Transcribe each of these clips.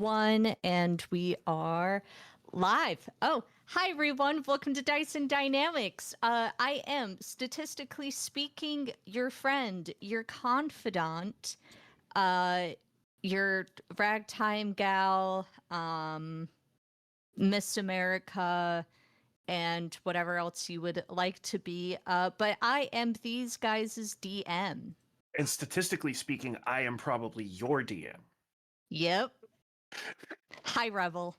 1, and we are live. Oh, hi everyone. Welcome to Dyson Dynamics. I am, statistically speaking, your friend, your confidant, your ragtime gal, Miss America, and whatever else you would like to be. But I am these guys' DM. And statistically speaking, I am probably your DM. Yep. Hi, Revel.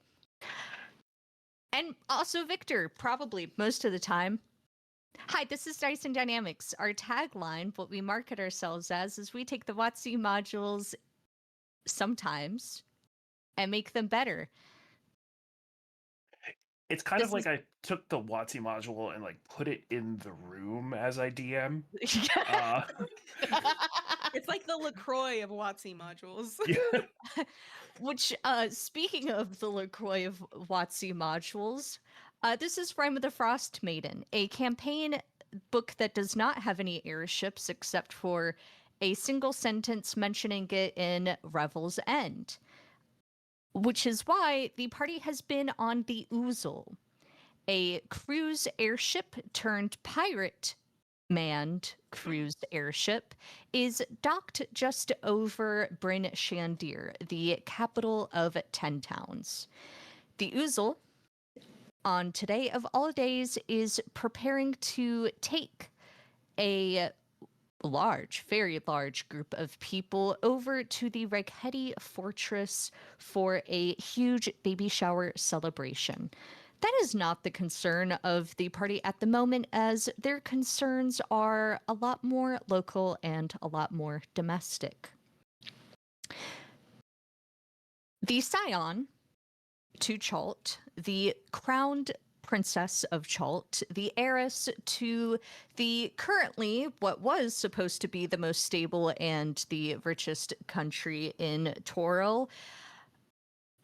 And also Victor, probably most of the time. Hi, this is Dyson Dynamics. Our tagline, what we market ourselves as, is we take the WotC modules sometimes and make them better. It's kind of like I took the WotC module and like put it in the room as I DM. It's like the LaCroix of WotC modules. Yeah. Which, speaking of the LaCroix of WotC modules, this is Rime of the Frostmaiden, a campaign book that does not have any airships except for a single sentence mentioning it in Revel's End. Which is why the party has been on the Oozle, a cruise airship turned pirate manned cruise airship, is docked just over Bryn Shandir, the capital of 10 towns. The Oozle, on today of all days, is preparing to take a large, very large group of people over to the Reghedi fortress for a huge baby shower celebration. That is not the concern of the party at the moment, as their concerns are a lot more local and a lot more domestic. The Scion to Chult, the crowned princess of Chult, the heiress to the currently what was supposed to be the most stable and the richest country in Toril,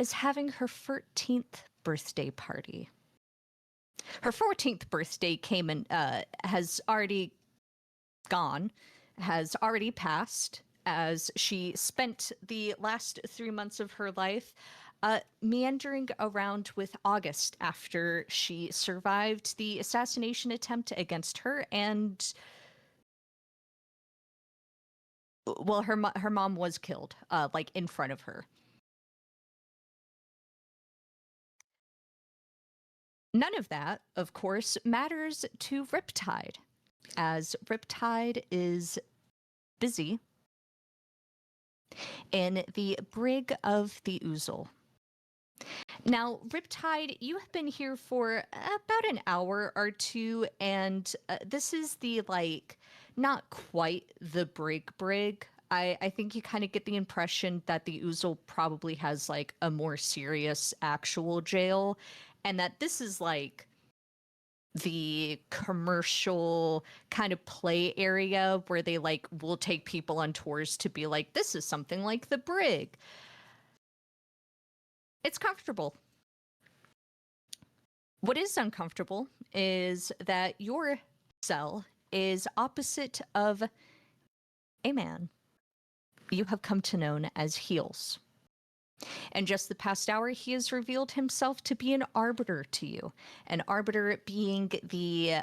is having her 14th birthday party. Her 14th birthday came and has already gone, has already passed, as she spent the last 3 months of her life meandering around with August after she survived the assassination attempt against her and, well, her mom was killed, like in front of her. None of that, of course, matters to Riptide, as Riptide is busy in the brig of the Oozle. Now, Riptide, you have been here for about an hour or two, and this is the, like, not quite the brig. I think you kind of get the impression that the Oozle probably has, like, a more serious actual jail, and that this is, like, the commercial kind of play area where they, like, will take people on tours to be like, this is something like the brig. It's comfortable. What is uncomfortable is that your cell is opposite of a man you have come to know as Heels. And just the past hour, he has revealed himself to be an arbiter to you. An arbiter being the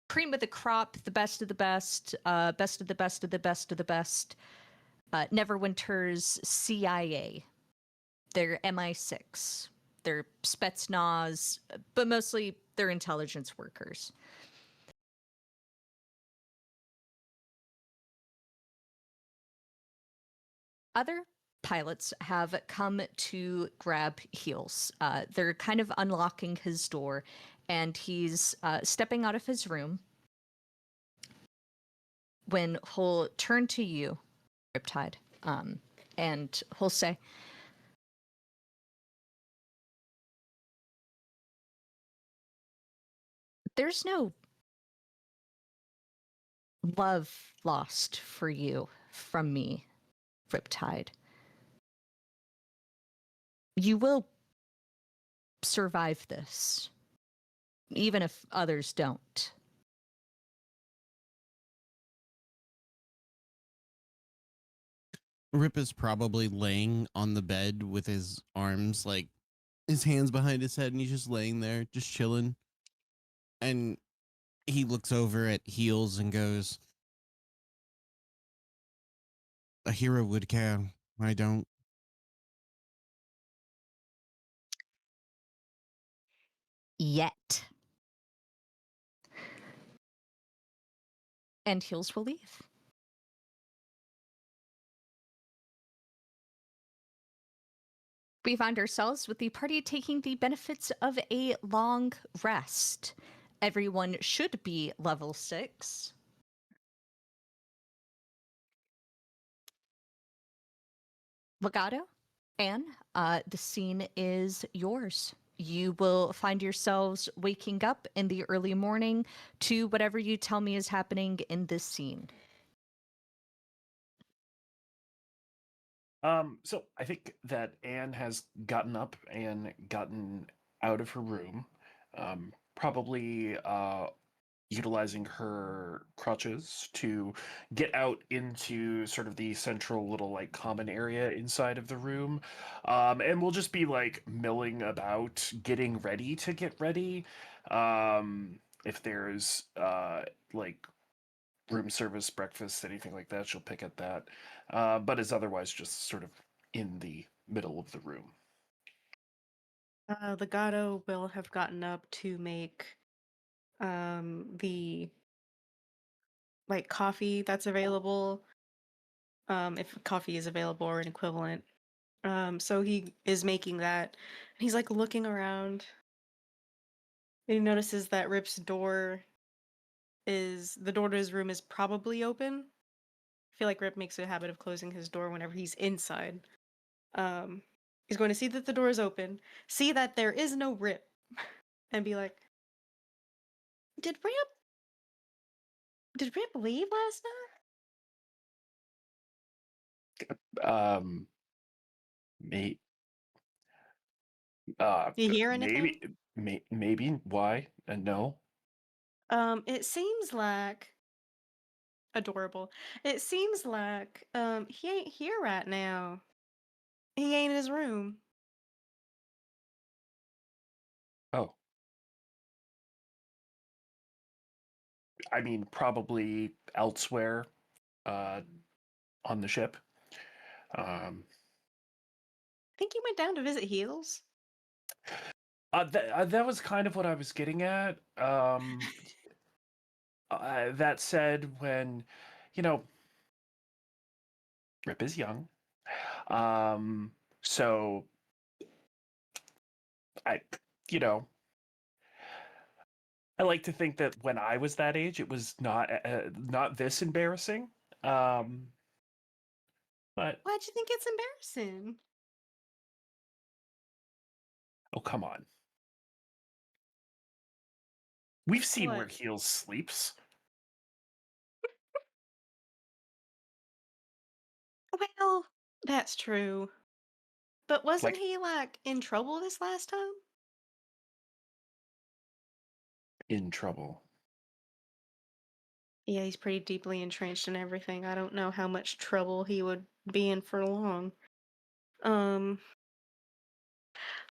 cream of the crop, the best of the best, best of the best of the best of the best. Neverwinter's CIA. They're MI6. They're Spetsnaz, but mostly they're intelligence workers. Other pilots have come to grab Heels. They're kind of unlocking his door, and he's stepping out of his room when he'll turn to you, Riptide, and he'll say, "There's no love lost for you from me, Riptide. You will survive this, even if others don't." Rip is probably laying on the bed with his arms, like his hands behind his head, and he's just laying there, just chilling. And he looks over at Heels and goes, "A hero would care. I don't." Yet. And Heels will leave. We find ourselves with the party taking the benefits of a long rest. Everyone should be level 6. Legato, Anne, the scene is yours. You will find yourselves waking up in the early morning to whatever you tell me is happening in this scene. So I think that Anne has gotten up and gotten out of her room, probably utilizing her crutches to get out into sort of the central little like common area inside of the room. And we'll just be like milling about, getting ready to get ready. If there's like room service, breakfast, anything like that, she'll pick at that. But is otherwise just sort of in the middle of the room. Legato will have gotten up to make the like coffee that's available, if coffee is available or an equivalent. So he is making that. And he's like looking around. And he notices that Rip's door the door to his room is probably open. I feel like Rip makes a habit of closing his door whenever he's inside. Um, he's going to see that the door is open, see that there is no Rip, and be like, "Did Rip leave last night? Um, may, You hear anything?" maybe why and no. It seems like adorable. It seems like he ain't here right now. He ain't in his room. Oh, I mean probably elsewhere, uh, on the ship. Um, I think he went down to visit Heels. that was kind of what I was getting at. That said, when you know Rip is young, so I, you know, I like to think that when I was that age, it was not this embarrassing. Um, but Why'd you think it's embarrassing? oh come on, we've seen where What? Heels sleeps. Well, that's true. But wasn't Like he like in trouble this last time? in trouble. Yeah, he's pretty deeply entrenched in everything. I don't know how much trouble he would be in for long. Um,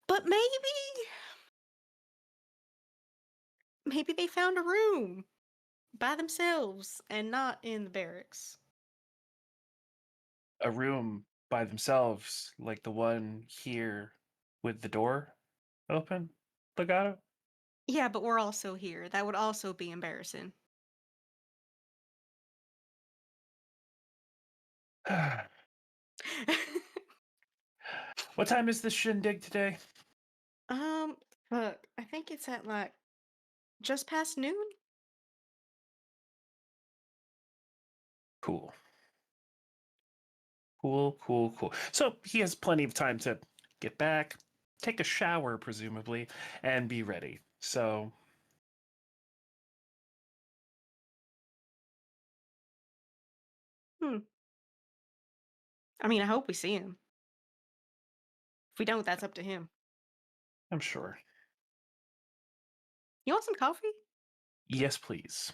but maybe they found a room by themselves and not in the barracks. A room by themselves, like the one here with the door open. Legato. Yeah, but we're also here. That would also be embarrassing. What time is this shindig today? um, Fuck. I think it's at like just past noon. Cool. Cool. So he has plenty of time to get back, take a shower, presumably, and be ready. So, Hmm. I mean, I hope we see him. If we don't, that's up to him. I'm sure. You want some coffee? Yes, please.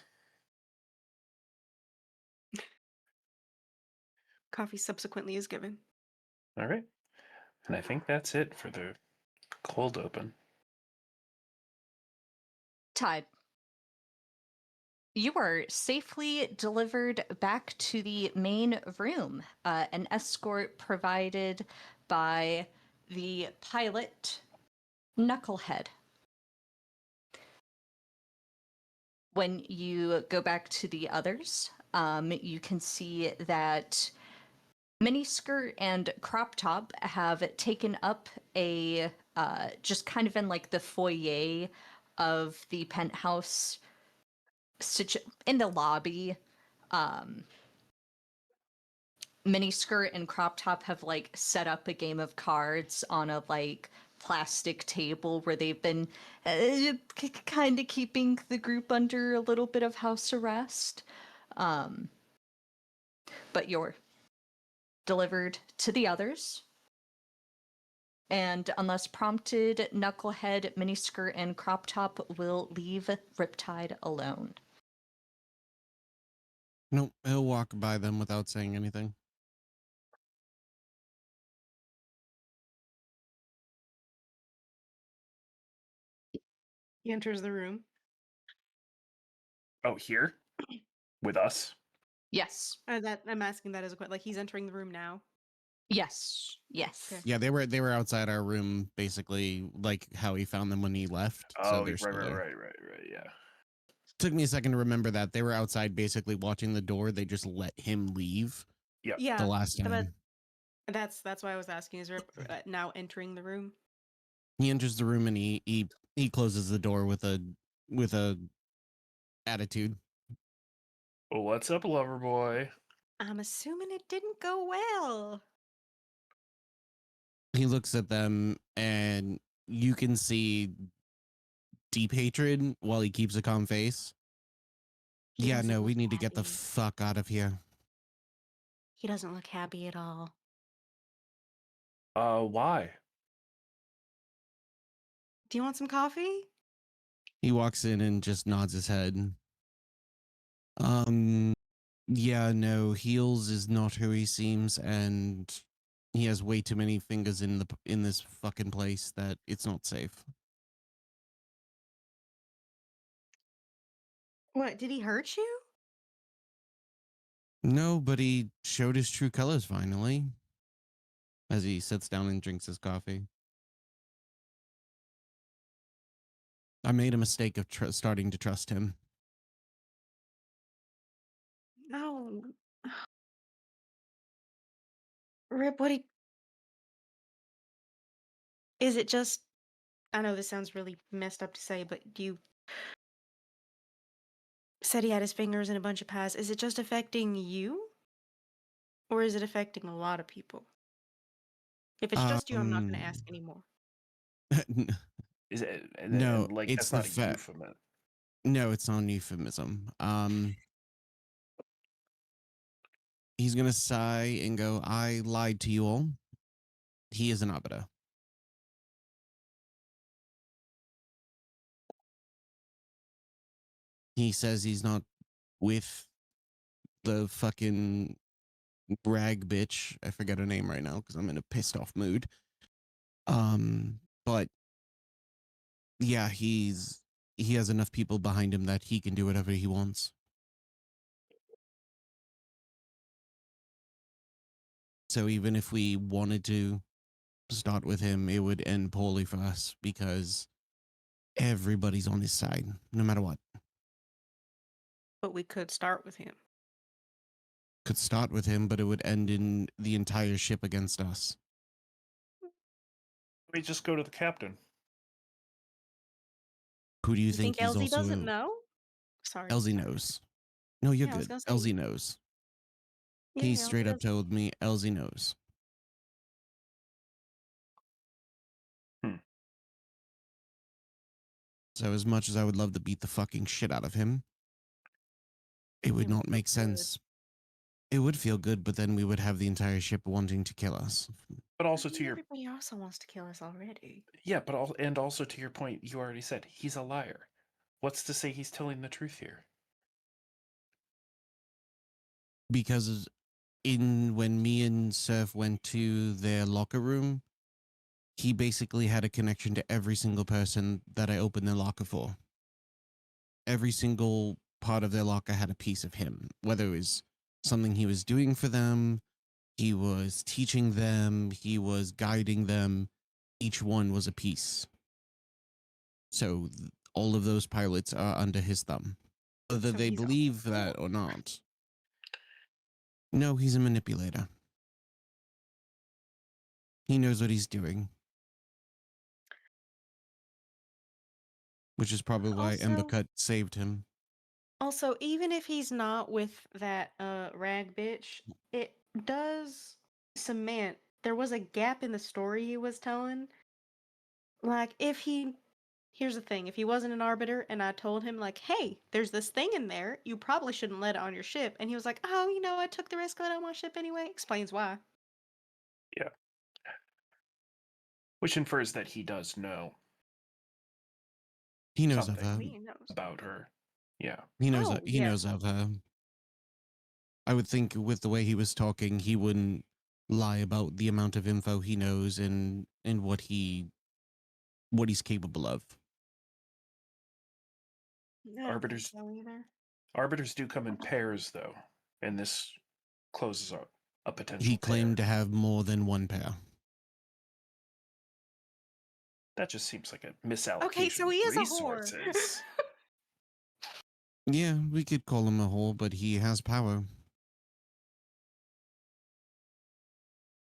Coffee subsequently is given. All right. And I think that's it for the cold open. Tide. You are safely delivered back to the main room. An escort provided by the pilot, Knucklehead. When you go back to the others, you can see that Miniskirt and Crop Top have taken up a just kind of in like the foyer of the penthouse in the lobby. Miniskirt and Crop Top have like set up a game of cards on a like plastic table where they've been kind of keeping the group under a little bit of house arrest. But you're delivered to the others. And unless prompted, Knucklehead, Miniskirt, and Crop Top will leave Riptide alone. Nope, he'll walk by them without saying anything. He enters the room. Oh, here? With us? Yes. That I'm asking that as a question. Like he's entering the room now. Yes. Yes. Okay. Yeah, they were outside our room, basically, like how he found them when he left. So Oh, they're right, still right, there. right, yeah. Took me a second to remember that they were outside, basically watching the door. They just let him leave Yep. Yeah. the last time. But that's why I was asking. Is Rip now entering the room? He enters the room and he closes the door with a attitude. Well, what's up, lover boy? I'm assuming it didn't go well. He looks at them and you can see deep hatred while he keeps a calm face. He Yeah, doesn't no, we look need to get the happy. fuck out of here. He doesn't look happy at all. Why? Do you want some coffee? He walks in and just nods his head. Yeah, no, Heels is not who he seems, and he has way too many fingers in this fucking place that it's not safe. What, did he hurt you? No, but he showed his true colors finally. As he sits down and drinks his coffee. I made a mistake of starting to trust him. No. Rip, is it just, I know this sounds really messed up to say, but you said he had his fingers in a bunch of pies. Is it just affecting you? Or is it affecting a lot of people? If it's just you, I'm not going to ask anymore. Is it? No, And like it's that's not the a euphemism. No, it's not an euphemism. He's gonna sigh and go, I lied to you all. He is an Abada. He says he's not with the fucking rag bitch. I forget her name right now because I'm in a pissed off mood. But yeah, he has enough people behind him that he can do whatever he wants. So even if we wanted to start with him, it would end poorly for us because everybody's on his side, no matter what. But we could start with him. Could start with him, but it would end in the entire ship against us. We just go to the captain. Who do you You think think he's Elsie also? doesn't know? Sorry. Elsie knows. No, you're Yeah, I was good. gonna say- Elsie knows. Yeah, He Elsie straight up does. told me Elsie knows. So as much as I would love to beat the fucking shit out of him, it would It not would make feel good. sense. It would feel good, but then we would have the entire ship wanting to kill us. But also I to mean, your everybody also wants to kill us already. yeah, and also to your point, you already said he's a liar. What's to say he's telling the truth here? Because when me and Surf went to their locker room, he basically had a connection to every single person that I opened their locker for. Every single part of their locker had a piece of him, whether it was something he was doing for them, he was teaching them, he was guiding them. Each one was a piece. So all of those pilots are under his thumb, whether So they he's a believe whore. that or not. No, he's a manipulator. He knows what he's doing, which is probably why Also, Embercut saved him. also, even if he's not with that rag bitch, it does cement there was a gap in the story he was telling. Like, if he here's the thing, if he wasn't an arbiter and I told him like, "Hey, there's this thing in there, you probably shouldn't let it on your ship." And he was like, "Oh, I took the risk of it on my ship anyway." Explains why. Yeah. Which infers that he does know He knows of something her. He knows. about her. Yeah. He knows. Oh, He yeah. knows of her. I would think with the way he was talking, he wouldn't lie about the amount of info he knows and what he's capable of. I don't think Arbiters so either. arbiters do come in pairs though, and this closes a potential He claimed to pair. have more than one pair. That just seems like a Okay, so misallocation he of is a whore. resources. Yeah, we could call him a whore, but he has power.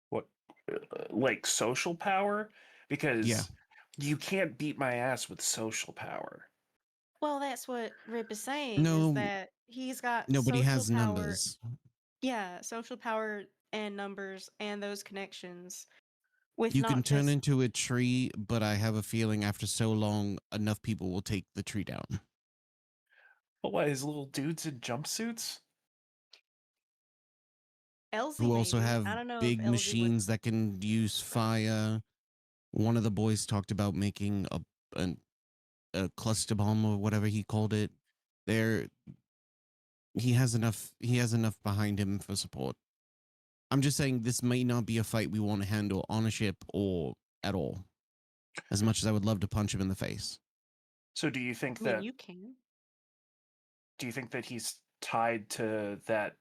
What, like social power? Because Yeah. you can't beat my ass with social power. Well, that's what Rip is saying is No, that he's got no, but he social has power. numbers. Yeah, social power and numbers and those connections with You can not turn just into a tree, but I have a feeling after so long, enough people will take the tree down. But what, his little dudes in jumpsuits? Elsie Who also maybe. have I don't know if big Elsie would. machines that can use fire. One of the boys talked about making a, a cluster bomb or whatever he called it. There, he has enough. He has enough behind him for support. I'm just saying this may not be a fight we want to handle on a ship or at all. As much as I would love to punch him in the face. So do you think I mean, that you can. he's tied to that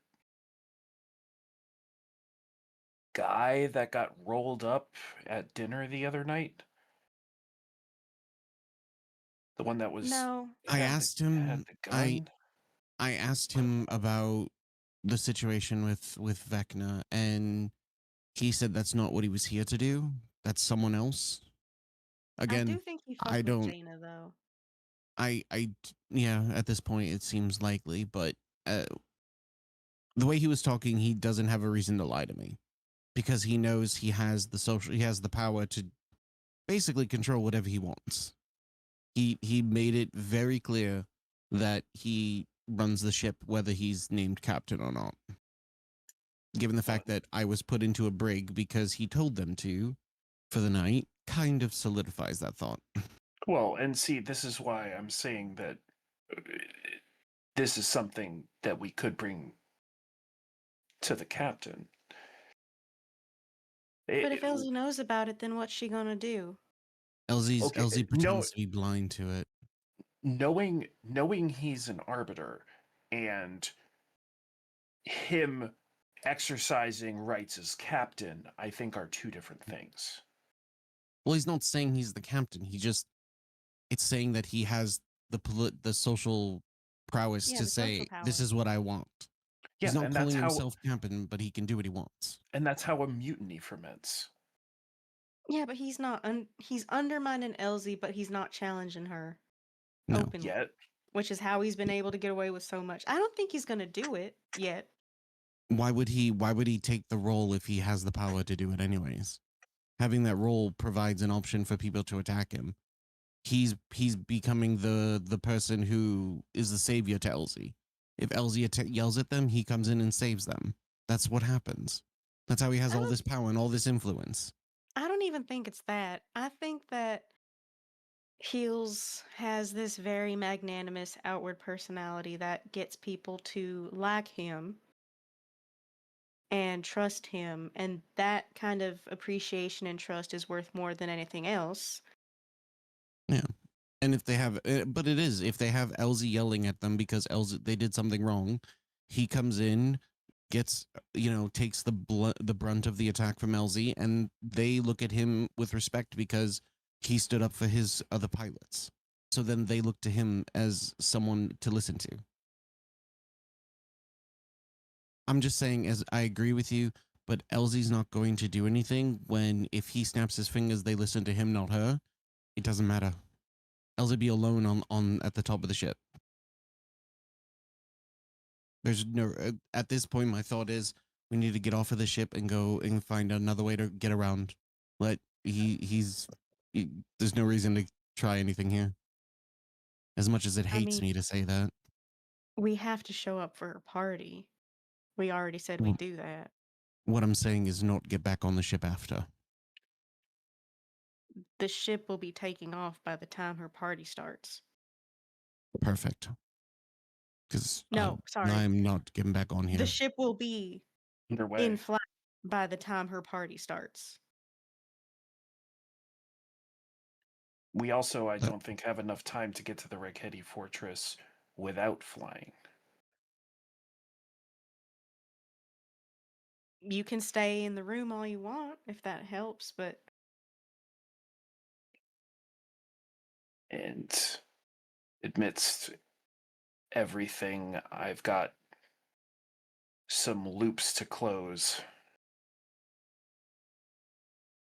guy that got rolled up at dinner the other night? The one that was No. I asked him. had the I gun? I asked him about the situation with Vecna, and he said that's not what he was here to do. That's someone else. I do Again, think he I fucked with don't. Jaina though. Yeah. At this point, it seems likely, but the way he was talking, he doesn't have a reason to lie to me because he knows he has he has the power to basically control whatever he wants. He made it very clear that he runs the ship whether he's named captain or not. Given the fact that I was put into a brig because he told them to for the night, kind of solidifies that thought. Well, and see, this is why I'm saying that uh, this is something that we could bring to the captain. But if Elsie knows about it, then what's she gonna do? Okay, Elsie pretends to be blind to it. knowing he's an arbiter and him exercising rights as captain, I think are two different things. Well, he's not saying he's the captain. It's saying that he has the social prowess Yeah, to the social say this power. is what I want. Yeah, He's not and calling himself captain, but he can do what he wants. that's how a mutiny ferments. Yeah, but he's undermining Elsie, but he's not challenging her No. openly. Yet, Which is how he's been able to get away with so much. I don't think he's gonna do it yet. Why would he take the role if he has the power to do it anyways? Having that role provides an option for people to attack him. He's becoming the person who is the savior to Elsie. If Elsie yells at them, he comes in and saves them. That's what happens. That's how he has I all don't this power and all this influence. I don't even think it's that. I think that Heels has this very magnanimous outward personality that gets people to like him. and trust him, and that kind of appreciation and trust is worth more than anything else. Yeah. And if they have, but it is, if they have Elsie yelling at them because Elsie, they did something wrong, he comes in, gets, takes the brunt of the attack from Elsie, and they look at him with respect because he stood up for his other pilots. So then they look to him as someone to listen to. I'm just saying, as I agree with you, but Elsie's not going to do anything when, if he snaps his fingers, they listen to him, not her. It doesn't matter. Elsie be alone on at the top of the ship. There's no, at this point, my thought is we need to get off of the ship and go and find another way to get around. There's no reason to try anything here. As much as it I hates mean, me to say that. we have to show up for her party. We already said Well, we'd do that. what I'm saying is not get back on the ship after. The ship will be taking off by the time her party starts. Perfect. Because No, sorry. I'm not getting back on here. The ship will be Underway. in flight by the time her party starts. We also, I don't think, have enough time to get to the Reghetti Fortress without flying. You can stay in the room all you want if that helps, but And amidst everything, I've got some loops to close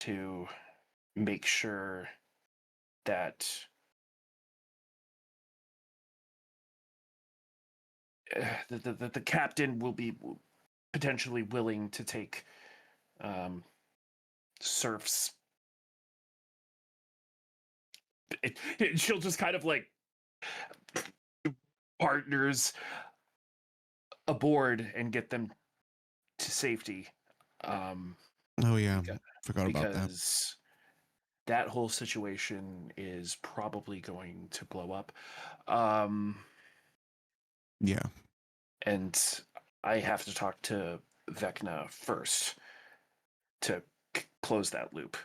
to make sure that the captain will be potentially willing to take Surf's. She'll just kind of like partners aboard and get them to safety. Oh yeah, forgot about that. Because that whole situation is probably going to blow up. Yeah. And I have to talk to Vecna first to close that loop.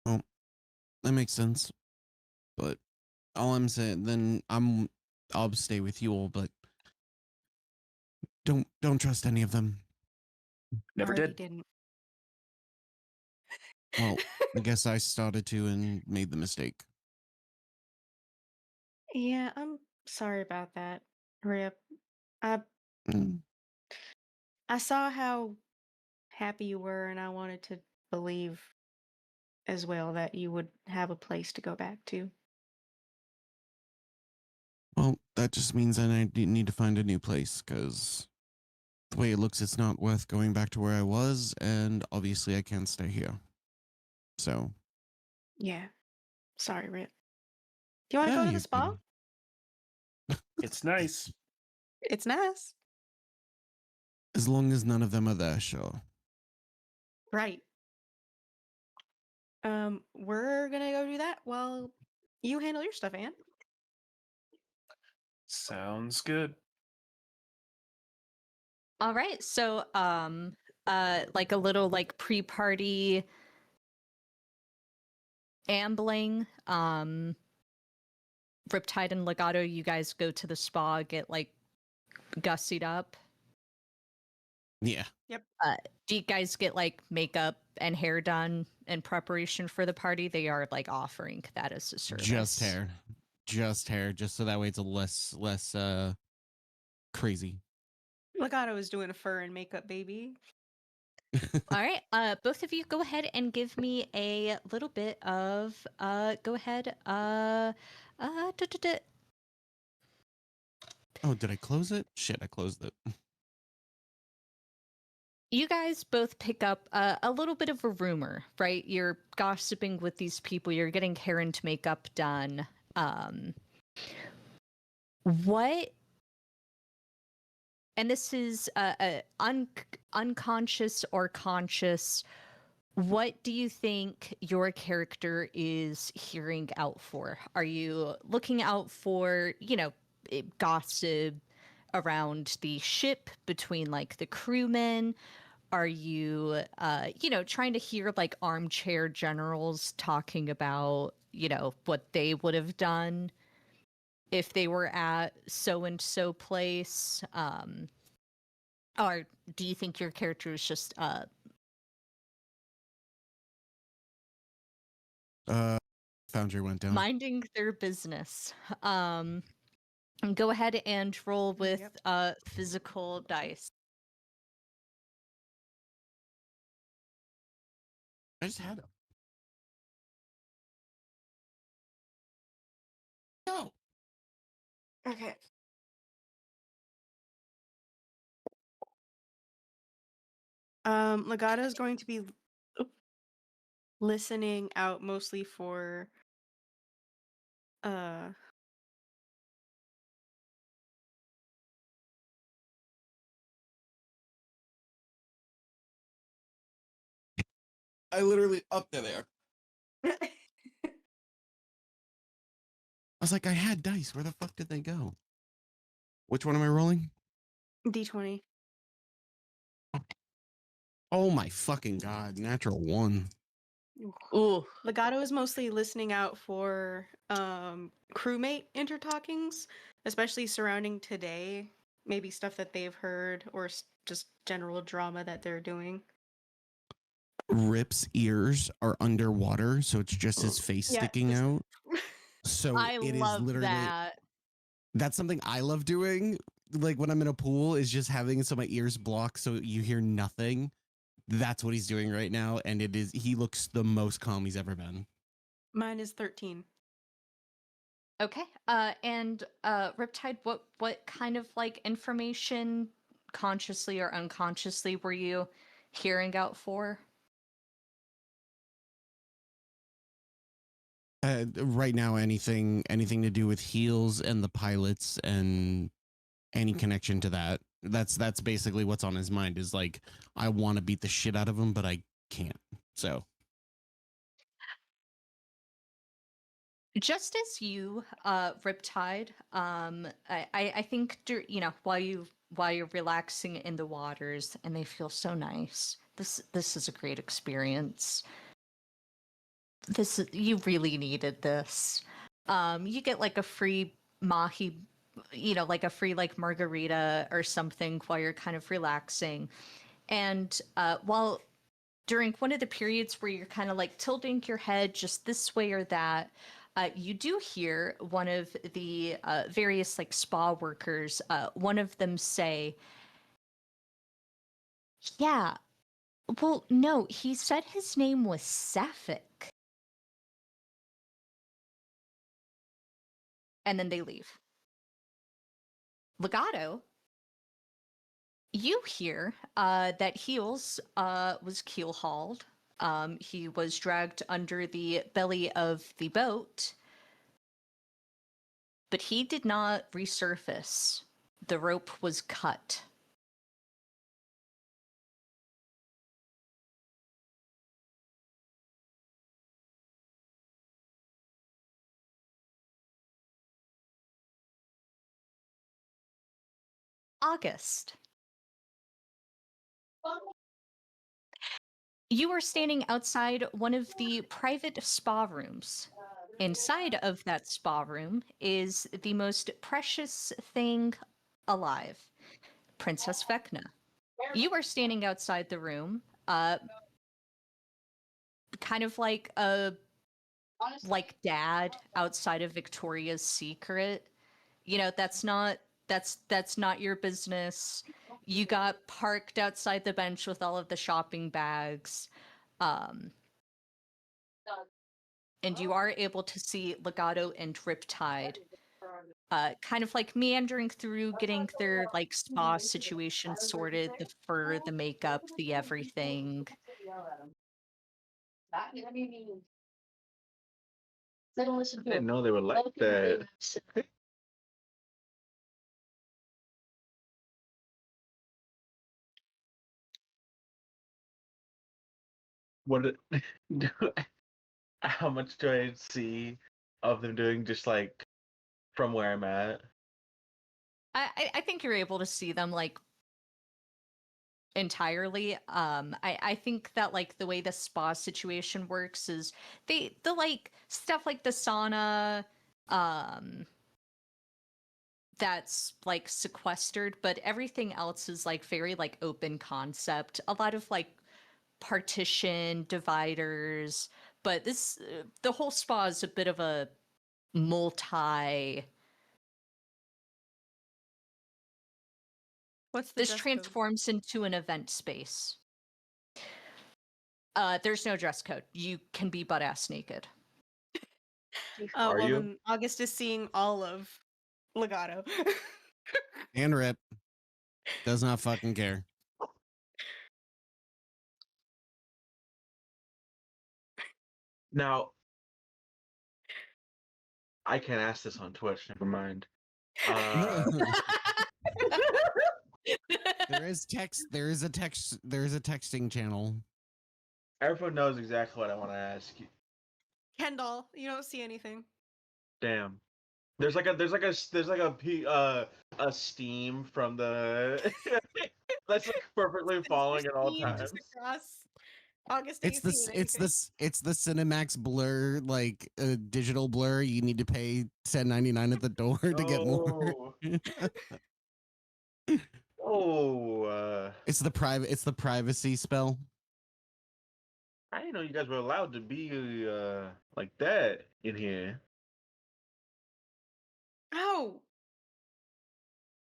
Well, that makes sense. But all I'm saying, then I'll stay with you all, but don't trust any of them. Never already did. didn't. Well, I guess I started to and made the mistake. Yeah, I'm sorry about that, Rip. I Mm. I saw how happy you were, and I wanted to believe as well that you would have a place to go back to. Well, that just means I need to find a new place, because the way it looks, it's not worth going back to where I was, and obviously I can't stay here. So. Yeah. Sorry, Rip. Do you want to Yeah, go to the you're spa? good. It's nice. It's nice. As long as none of them are there, sure. Right. We're gonna go do that while you handle your stuff, Anne. Sounds good. All right, so like a little like pre-party ambling. Riptide and Legato, you guys go to the spa, get like gussied up. Yeah. Do you guys get like makeup and hair done in preparation for the party? They are like offering that as a service. Just hair. Just so that way it's a less crazy. Legato is doing a fur and makeup baby. All right, both of you go ahead and give me a little bit of go ahead Oh, did I close it? Shit, I closed it. You guys both pick up a little bit of a rumor, right? You're gossiping with these people. You're getting hair and makeup done. What? And this is unconscious or conscious. What do you think your character is hearing out for? Are you looking out for, gossip? around the ship between like the crewmen? Are you, trying to hear like armchair generals talking about, what they would have done if they were at so and so place? Or do you think your character is just Foundry went down. minding their business? Go ahead and roll with Yep. physical dice. I just had him. No. Okay. Legato is going to be listening out mostly for I literally up there. I was like, I had dice. Where the fuck did they go? Which one am I rolling? D20. Oh my fucking god! Natural one. Ooh. Legato is mostly listening out for crewmate intertalkings, especially surrounding today, maybe stuff that they've heard or just general drama that they're doing. Rip's ears are underwater, so it's just his face Yeah, sticking just- out. So I it is love literally that. that's something I love doing. Like when I'm in a pool, is just having so my ears block so you hear nothing. That's what he's doing right now, and he looks the most calm he's ever been. Mine is 13. Okay. And Riptide, what kind of like information, consciously or unconsciously, were you hearing out for? Right now, anything to do with heels and the pilots and any connection to that. That's basically what's on his mind. Is like, I want to beat the shit out of him, but I can't. So Just as you, Riptide, I think while you're relaxing in the waters and they feel so nice. This is a great experience. You really needed this. You get like a free mahi, like a free like margarita or something while you're kind of relaxing. And while during one of the periods where you're kind of like tilting your head just this way or that, you do hear one of the various like spa workers, one of them say, "Yeah, well, no, he said his name was Sapphic." And then they leave. Legato, you hear that Heels was keel hauled. He was dragged under the belly of the boat, but he did not resurface. The rope was cut. August. You are standing outside one of the private spa rooms. Inside of that spa room is the most precious thing alive, Princess Vecna. You are standing outside the room, kind of like a dad outside of Victoria's Secret. That's not your business. You got parked outside the bench with all of the shopping bags. Um, and you are able to see Legato and Riptide kind of like meandering through, getting their like spa situation sorted, the fur, the makeup, the everything. I didn't know they were like that. What? Do, how much do I see of them doing just like from where I'm at? I think you're able to see them like entirely. I think that like the way the spa situation works is the like stuff like the sauna that's like sequestered, but everything else is like very like open concept. A lot of like partition dividers, but this the whole spa is a bit of a multi. What's the This dress code? transforms into an event space. There's no dress code. You can be butt ass naked. Are Well, you? then August is seeing all of Legato. And Rip does not fucking care. Now, I can't ask this on Twitch. Never mind. There is text. There is a text. There is a texting channel. Everyone knows exactly what I want to ask you. Kendall, you don't see anything. Damn. There's like a steam from the that's like perfectly falling at all Steam times. just across. August It's ain't the seeing it's anything. it's the Cinemax blur, like digital blur. You need to pay $10.99 at the door to get more. Oh, It's the private. It's the privacy spell. I didn't know you guys were allowed to be like that in here. Oh,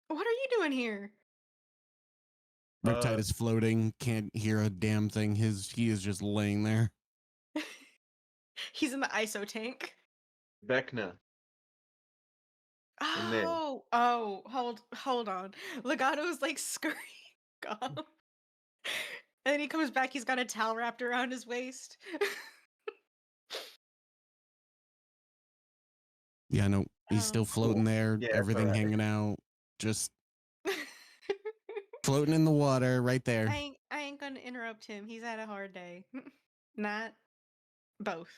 what are you doing here? Riptide is floating. Can't hear a damn thing. He is just laying there. He's in the ISO tank. Vecna. In there. Hold on. Legato's like scurrying off. And then he comes back, he's got a towel wrapped around his waist. Yeah, no, he's still floating Cool. there. Yeah, Everything alright. hanging out, just floating in the water, right there. I ain't gonna interrupt him. He's had a hard day. Not both.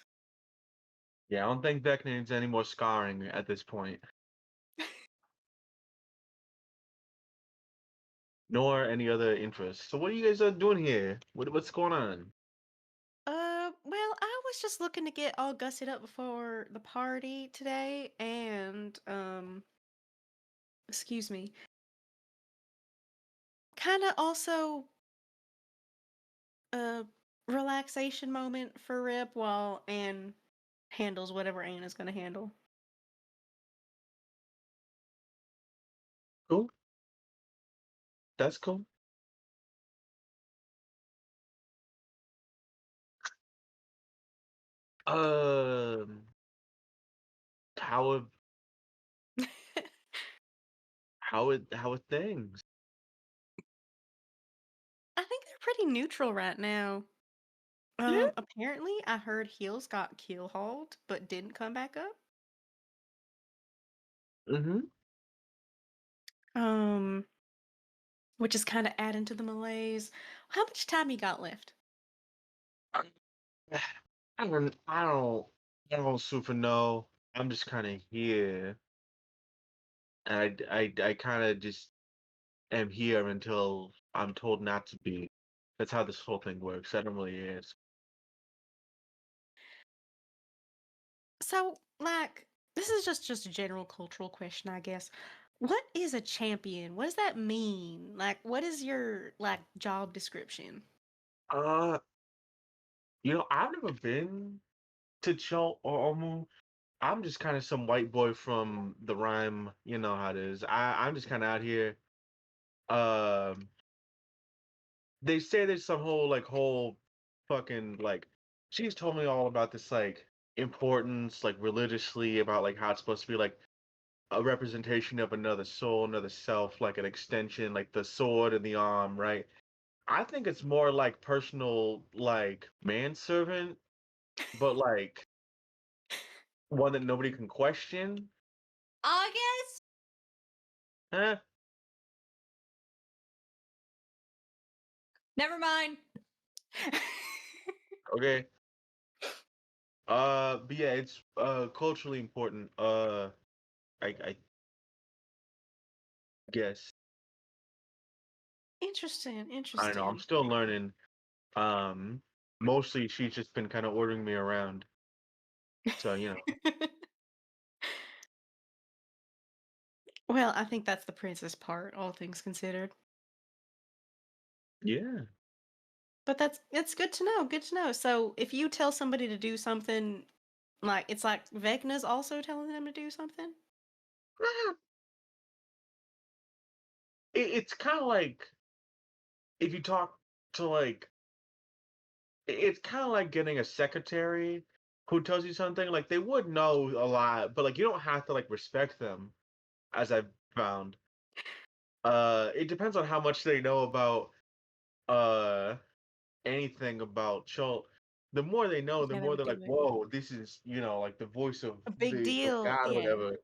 Yeah, I don't think Vecna needs any more scarring at this point. Nor any other interests. So what are you guys doing here? What's going on? Well, I was just looking to get all gussied up before the party today, and excuse me, kind of also a relaxation moment for Rip while Anne handles whatever Anne is gonna handle. Cool. That's cool. Um, how are how are things? I think they're pretty neutral right now. Yeah. Apparently, I heard Heels got keel hauled, but didn't come back up. Mm-hmm. Um, which is kind of adding to the malaise. How much time you got left? I don't super know. I'm just kind of here, and I kind of just am here until I'm told not to be. That's how this whole thing works. I don't really ask. So, like, this is just a general cultural question, I guess. What is a champion? What does that mean? Like, what is your like job description? Uh, I've never been to Cho or Omu. I'm just kind of some white boy from the Rime. You know how it is. I'm just kind of out here. Um, they say there's some whole fucking like. She's told me all about this like importance, like religiously about like how it's supposed to be like a representation of another soul, another self, like an extension, like the sword and the arm, right? I think it's more like personal, like manservant, but like one that nobody can question. August? Eh, Never mind. okay. But yeah, it's culturally important. I guess. Interesting. I Interesting. don't know. I'm still learning. Mostly she's just been kind of ordering me around. So, Well, I think that's the princess part, all things considered. yeah. But it's good to know. Good to know. So if you tell somebody to do something, like it's like Vecna's also telling them to do something. Ah, it's kind of like if you talk to like, it's kind of like getting a secretary who tells you something. Like they would know a lot, but like you don't have to like respect them, as I've found. It depends on how much they know about uh anything about Chult. The more they know, the Yeah, they more would they're do like, it. "Whoa, this is like the voice of A big of deal. God or Yeah. whatever."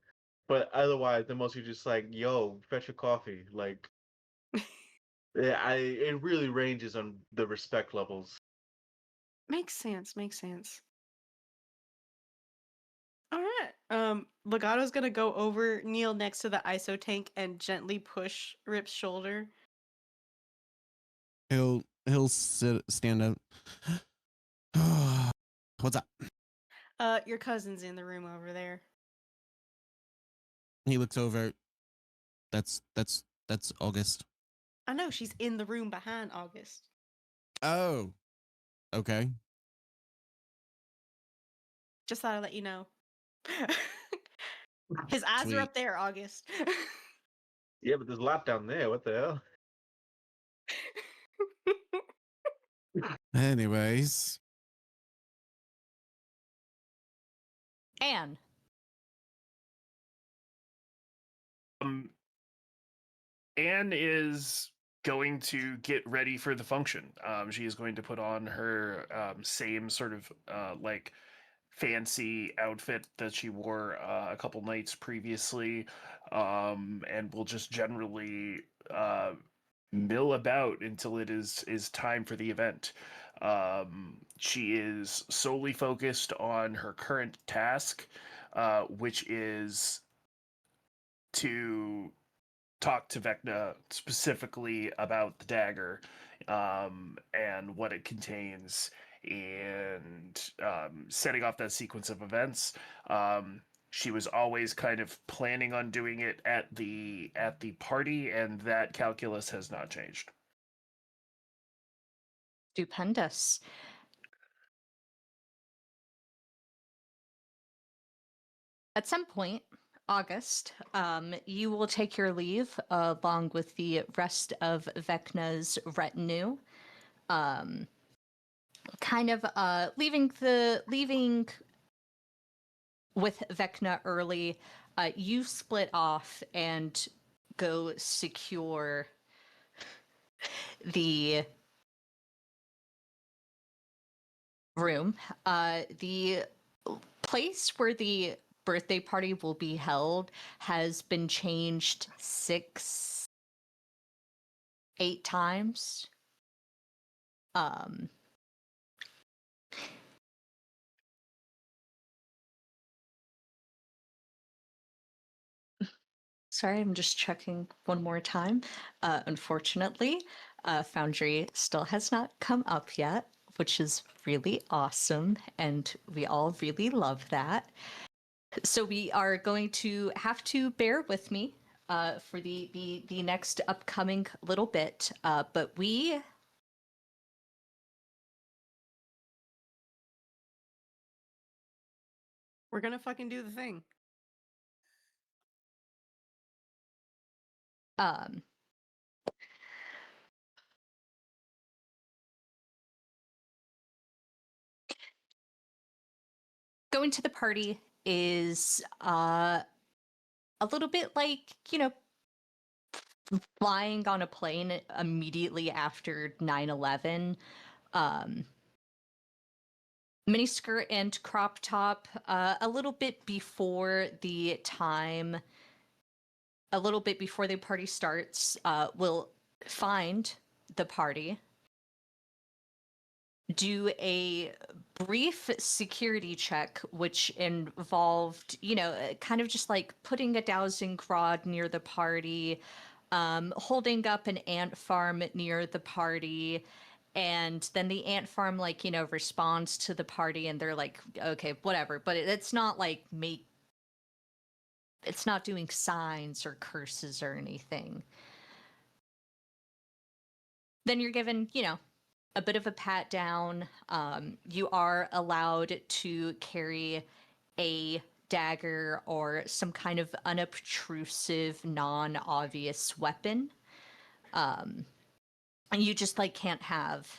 But otherwise, they're mostly just like, "Yo, fetch your coffee." Like, yeah, it really ranges on the respect levels. Makes sense. Makes sense. All right. Legato's gonna go over, kneel next to the ISO tank, and gently push Rip's shoulder. He'll stand up. What's up? Your cousin's in the room over there. He looks over. That's August. I know she's in the room behind August. Oh, okay. Just thought I'd let you know. His eyes are Sweet. up there, August. Yeah, but there's a lot down there. What the hell? Anyways, Anne. Um, Anne is going to get ready for the function. She is going to put on her same sort of like fancy outfit that she wore a couple nights previously, and will just generally mill about until it is time for the event. She is solely focused on her current task, which is to talk to Vecna specifically about the dagger, and what it contains, and setting off that sequence of events. She was always kind of planning on doing it at the party, and that calculus has not changed. Stupendous. At some point, August, you will take your leave along with the rest of Vecna's retinue. Kind of leaving with Vecna early. You split off and go secure the room. The place where the birthday party will be held has been changed 8 times. Sorry, I'm just checking one more time. Unfortunately, Foundry still has not come up yet, which is really awesome, and we all really love that. So we are going to have to bear with me for the next upcoming little bit, but we're gonna fucking do the thing. um, going to the party is a little bit like, flying on a plane immediately after 9/11. Miniskirt and crop top, a little bit before the time, a little bit before the party starts, we'll find the party, do a brief security check, which involved, kind of just like putting a dowsing rod near the party, holding up an ant farm near the party. And then the ant farm, like, responds to the party and they're like, okay, whatever. But it's not like it's not doing signs or curses or anything. Then you're given, a bit of a pat down. You are allowed to carry a dagger or some kind of unobtrusive, non-obvious weapon. And you just like can't have.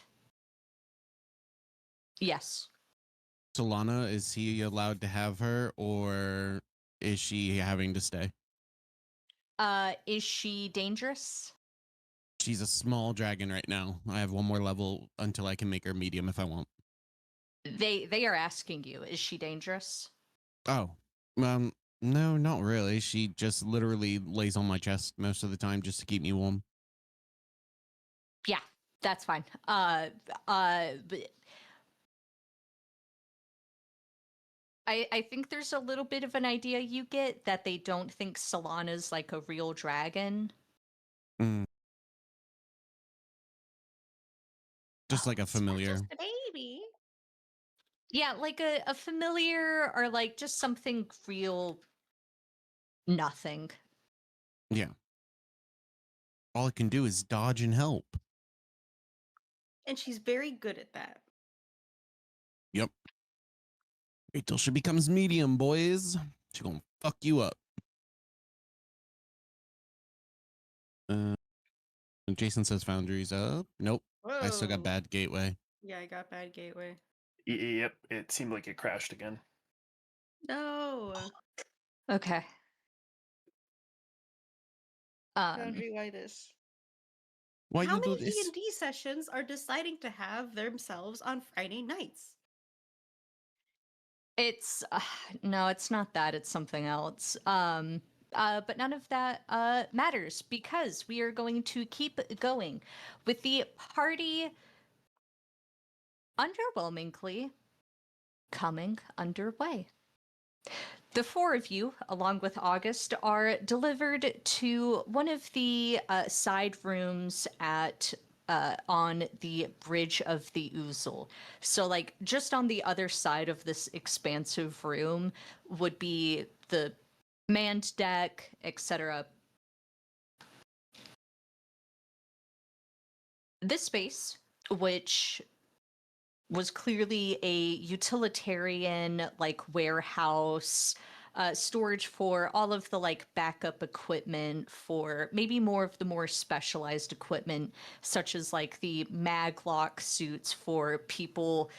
Yes. Solana, is he allowed to have her, or is she having to stay? Is she dangerous? She's a small dragon right now. I have one more level until I can make her medium if I want. They are asking you, is she dangerous? Oh, no, not really. She just literally lays on my chest most of the time just to keep me warm. Yeah, that's fine. But I think there's a little bit of an idea you get that they don't think Solana's like a real dragon. Mm. Just like a It's not familiar. just a baby. Yeah, like a familiar or like just something real nothing. Yeah. All it can do is dodge and help. And she's very good at that. Yep. Wait till she becomes medium, boys. She gonna fuck you up. Jason says Foundry's up. Nope. I still got Whoa. bad gateway. Yeah, I got bad gateway. Yep, it seemed like it crashed again. No. Okay. Boundary Whitus. Why How you do many this? D&D sessions are deciding to have themselves on Friday nights? It's no, it's not that. It's something else. But none of that matters because we are going to keep going with the party underwhelmingly coming underway. The four of you, along with August, are delivered to one of the side rooms at on the bridge of the Oozle. So, like, just on the other side of this expansive room would be the manned deck, etc. This space, which was clearly a utilitarian like warehouse storage for all of the like backup equipment for maybe more of the more specialized equipment such as like the maglock suits for people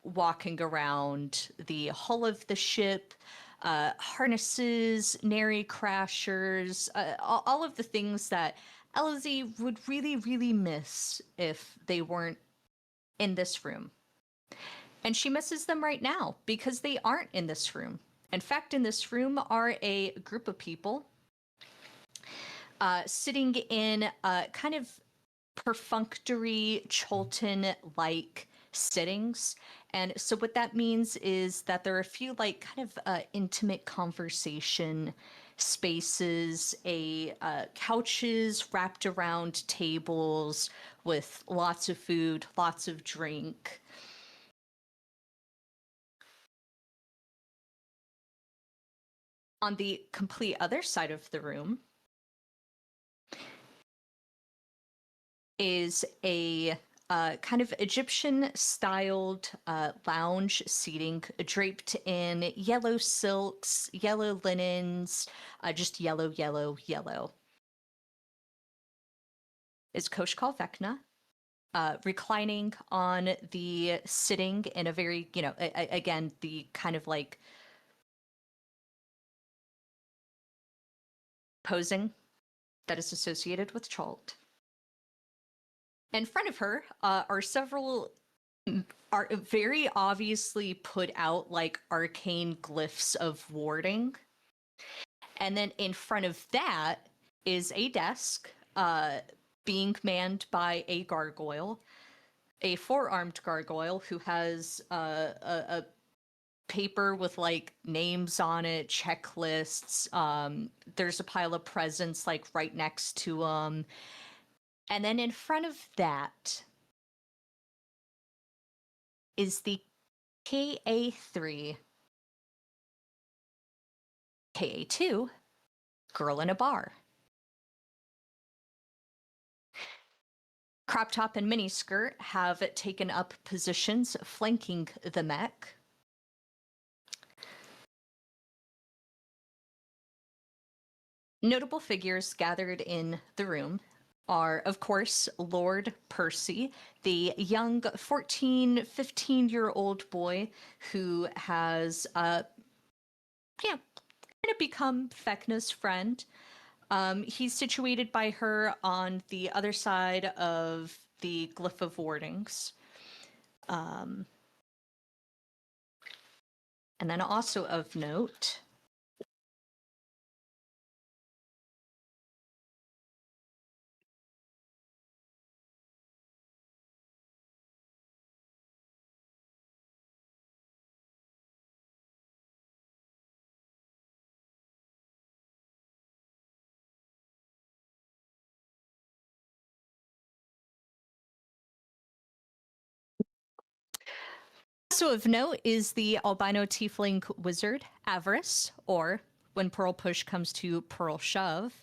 walking around the hull of the ship, harnesses, nary crashers, all of the things that LZ would really really miss if they weren't in this room. And she misses them right now because they aren't in this room. In fact, in this room are a group of people sitting in kind of perfunctory Cholton-like sittings. And so what that means is that there are a few like kind of intimate conversation spaces, couches wrapped around tables with lots of food, lots of drink. On the complete other side of the room is a kind of Egyptian-styled lounge seating draped in yellow silks, yellow linens, just yellow, yellow, yellow. Is Koshkal Vecna reclining on the sitting in a very, again, the kind of like posing that is associated with Chalt. In front of her are several are very obviously put out like arcane glyphs of warding. And then in front of that is a desk being manned by a gargoyle, a four-armed gargoyle who has a paper with like names on it, checklists. There's a pile of presents like right next to them. And then in front of that is the KA3, KA2, girl in a bar. Crop top and miniskirt have taken up positions flanking the mech. Notable figures gathered in the room are, of course, Lord Percy, the young 14, 15-year-old boy who has, kind of become Vecna's friend. He's situated by her on the other side of the Glyph of Wardings. And then also of note, also of note is the albino tiefling wizard, Avarice, or when Pearl Push comes to Pearl Shove,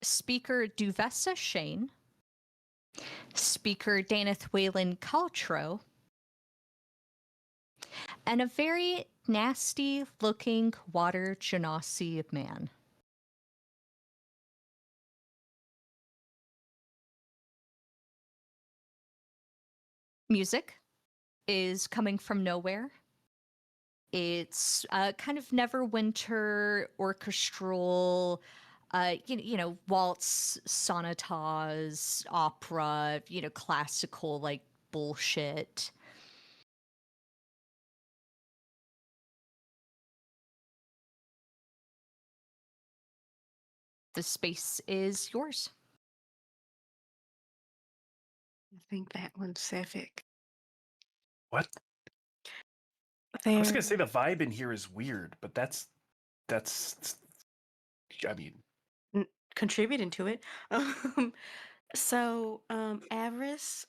Speaker Duvessa Shane, Speaker Daneth Whalen Caltro, and a very nasty looking water genasi man. Music is coming from nowhere. It's kind of Neverwinter orchestral, waltz, sonatas, opera, classical like bullshit. The space is yours. I think that one's Cephik. What? I was gonna say the vibe in here is weird, but that's I mean, Contributing to it. Avarice,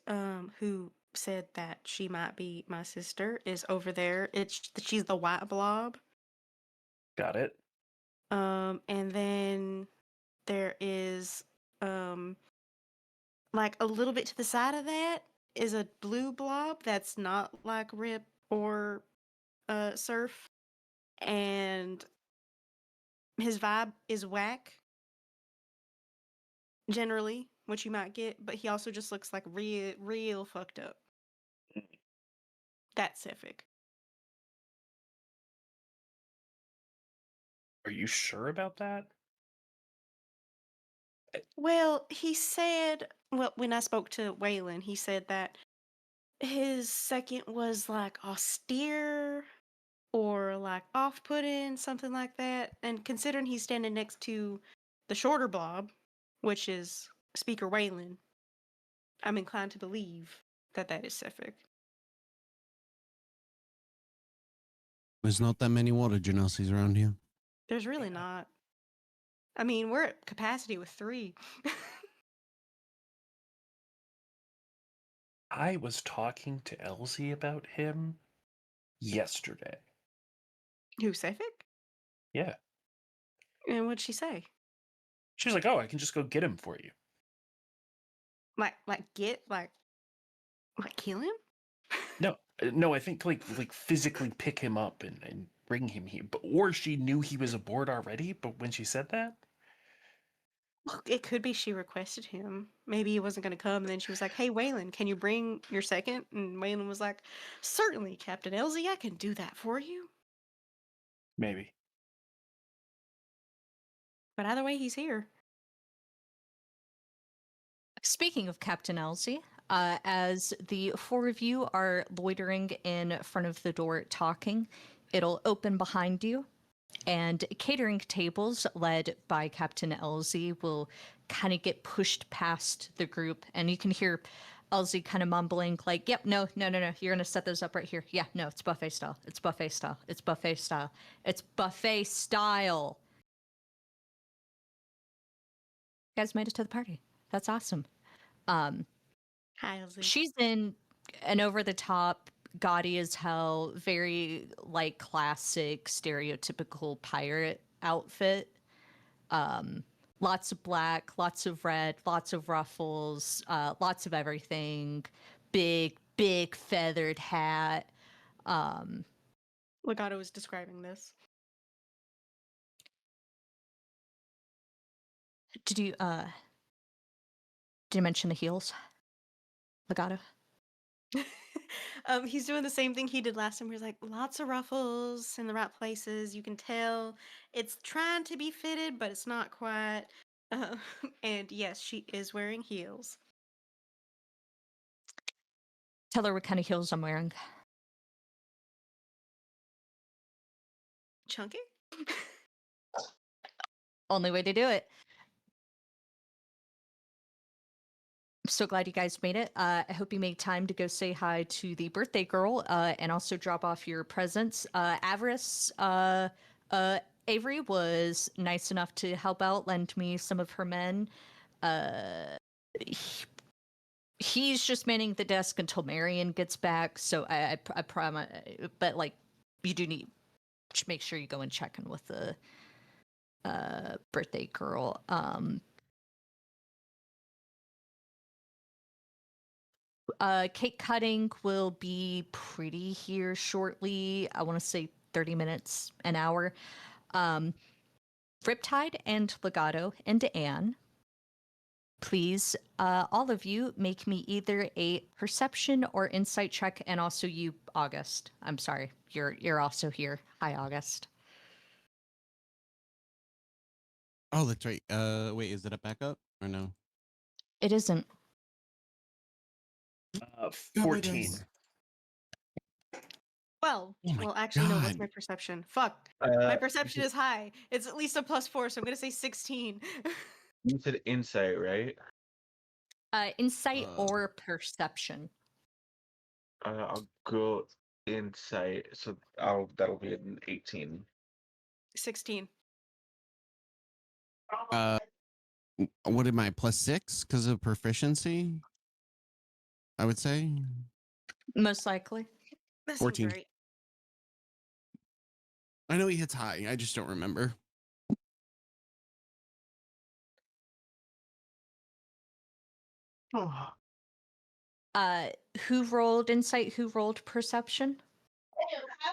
who said that she might be my sister, is over there. She's the white blob. got it. And then there is like a little bit to the side of that is a blue blob that's not like Rip or Surf, and his vibe is whack generally, what you might get, but he also just looks like real fucked up. That's Cephik. Are you sure about that? Well, he said, when I spoke to Waylon, he said that his second was like austere or like off-putting, something like that. And considering he's standing next to the shorter blob, which is Speaker Waylon, I'm inclined to believe that that is Cephik. There's not that many water genasies around here. There's really not. I mean, we're at capacity with 3. I was talking to Elsie about him yesterday. Who, Cephik? Yeah. And what'd she say? She's like, "Oh, I can just go get him for you." Like kill him? No, I think like physically pick him up and bring him here. But or she knew he was aboard already, but when she said that, Well, it could be she requested him. Maybe he wasn't going to come, and then she was like, "Hey, Waylon, can you bring your second?" And Waylon was like, "Certainly, Captain Elsie, I can do that for you." maybe. But either way, he's here. Speaking of Captain Elsie, as the 4 of you are loitering in front of the door talking, it'll open behind you, and catering tables led by Captain Elsie will kind of get pushed past the group, and you can hear Elsie kind of mumbling, like, yep, no, you're gonna set those up right here. Yeah, no, it's buffet style. It's buffet style. It's buffet style. It's buffet style. You guys made it to the party. That's awesome. Hi, Elsie. She's in an over-the-top, gaudy as hell, very, like, classic, stereotypical pirate outfit. Lots of black, lots of red, lots of ruffles, lots of everything. Big feathered hat. Legato was describing this. Did you mention the heels? Legato? He's doing the same thing he did last time. He's like, lots of ruffles in the right places. You can tell it's trying to be fitted, but it's not quite. Uh, and yes, she is wearing heels. Tell her what kind of heels I'm wearing. Chunky? Only way to do it. I'm so glad you guys made it. I hope you made time to go say hi to the birthday girl and also drop off your presents. Avarice, Avery was nice enough to help out, lend me some of her men. He's just manning the desk until Marion gets back. So I promise, but like, you do need to make sure you go and check in with the birthday girl. Cake cutting will be pretty here shortly. I want to say 30 minutes, an hour. Riptide and Legato and Anne, please, all of you, make me either a perception or insight check, and also you, August. I'm sorry, you're also here. Hi, August. Oh, that's right. Wait, is it a backup or no? It isn't. my 14. dice. 12. Oh my Well, actually, no, what's God. my perception? Fuck. My perception is high. It's at least a +4, so I'm going to say 16. You said insight, right? Insight or perception. I'll go insight. So that'll be an 18. 16. What am I, +6 because of proficiency? I would say Most likely. That seems 14. right. I know he hits high. I just don't remember. Who rolled insight? Who rolled perception?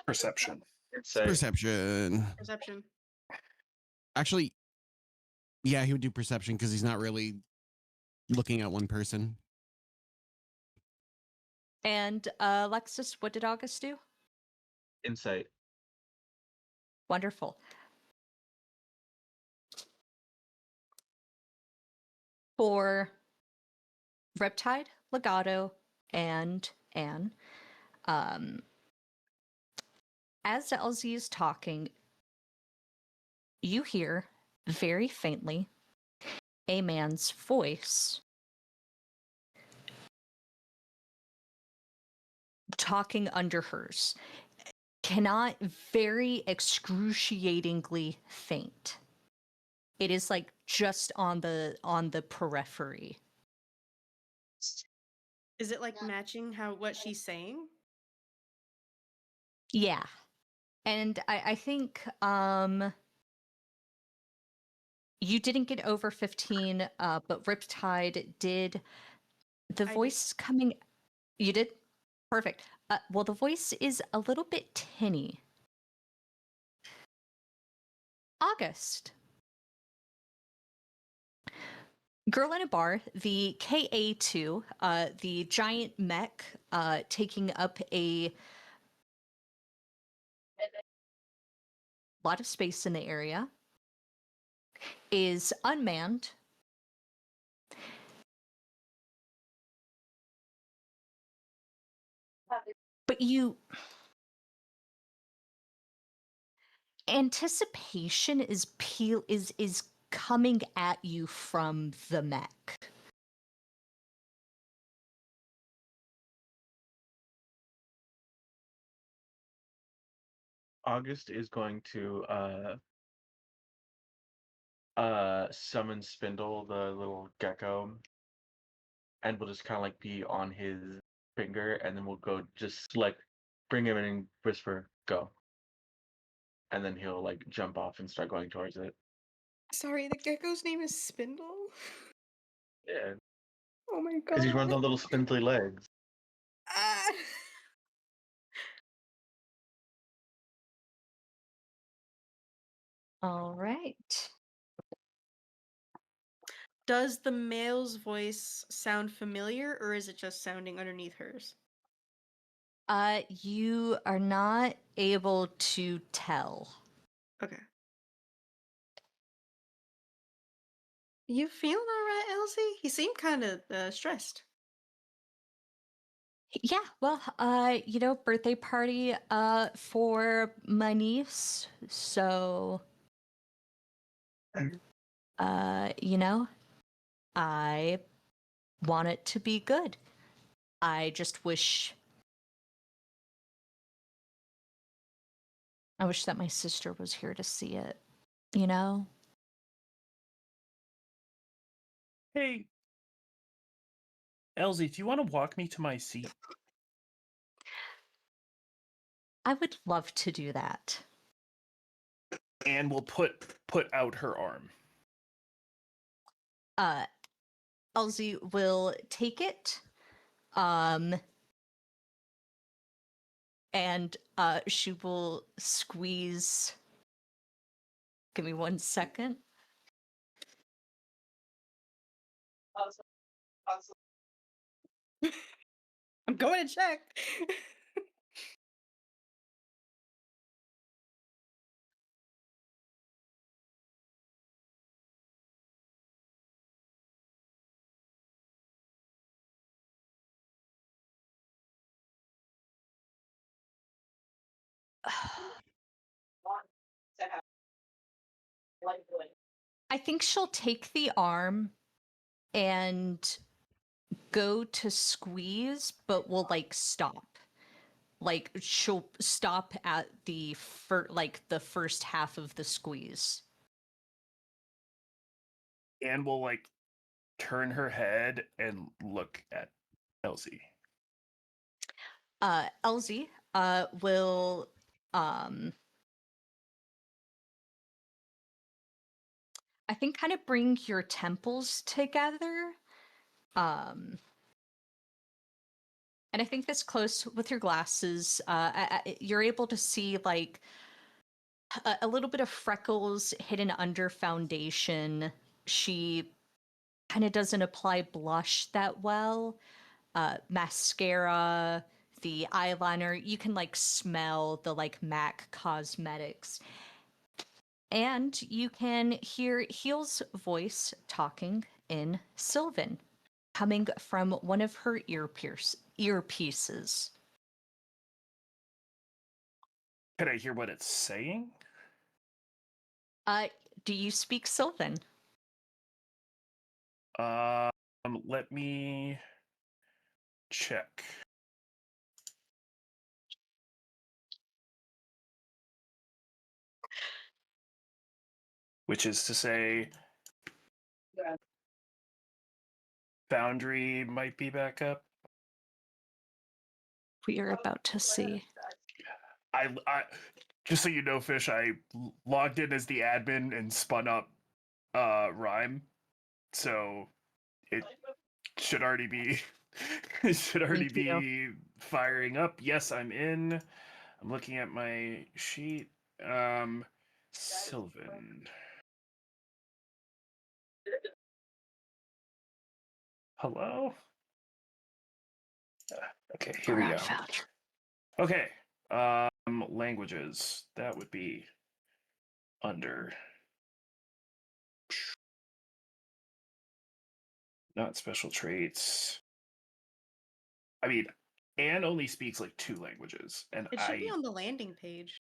Perception. Insight. Perception. Perception. Actually, yeah, he would do perception because he's not really looking at one person. And Alexis, what did August do? Insight. Wonderful. For Riptide, Legato, and Anne, as Elsie is talking, you hear very faintly a man's voice talking under hers. Cannot, very excruciatingly faint. It is like just on the periphery. Is it like matching what she's saying? Yeah. And I think you didn't get over 15, but Riptide did. The I did. voice coming. You did? Perfect. Well, the voice is a little bit tinny. August. Girl in a Bar, the KA2, the giant mech taking up a lot of space in the area, is unmanned. But anticipation is coming at you from the mech. August is going to summon Spindle, the little gecko, and we'll just kind of like be on his finger, and then we'll go just like bring him in and whisper, "Go," and then he'll like jump off and start going towards it. Sorry, the gecko's name is Spindle? Yeah, Oh my because he's god. running on little spindly legs. Ah. All right. Does the male's voice sound familiar, or is it just sounding underneath hers? You are not able to tell. Okay. You feeling alright, Elsie? He seemed kind of stressed. Yeah, well, birthday party for my niece. So, I want it to be good. I just wish that my sister was here to see it, you know? Hey, Elsie, do you want to walk me to my seat? I would love to do that. And we'll put out her arm. Elsie will take it, and she will squeeze. Give me 1 second. I'm going to check. I think she'll take the arm and go to squeeze, but will like stop. Like she'll stop at the the first half of the squeeze. And we'll like turn her head and look at Elsie. Elsie will I think kind of bring your temples together. And I think this close with your glasses, you're able to see like a little bit of freckles hidden under foundation. She kind of doesn't apply blush that well. Mascara, the eyeliner, you can like smell the like MAC cosmetics. And you can hear Heel's voice talking in Sylvan, coming from one of her earpieces. Can I hear what it's saying? Do you speak Sylvan? Let me check. Which is to say, Foundry might be back up. We are about to see. I just so you know, Fish, I logged in as the admin and spun up Rime, so it should already be it should already Thank you. be firing up. Yes, I'm in. I'm looking at my sheet. Sylvan. Hello? Okay, here we Around go. Foundry. Okay. Languages. That would be under. Not special traits. I mean, Anne only speaks like 2 languages, and It should be on the landing page.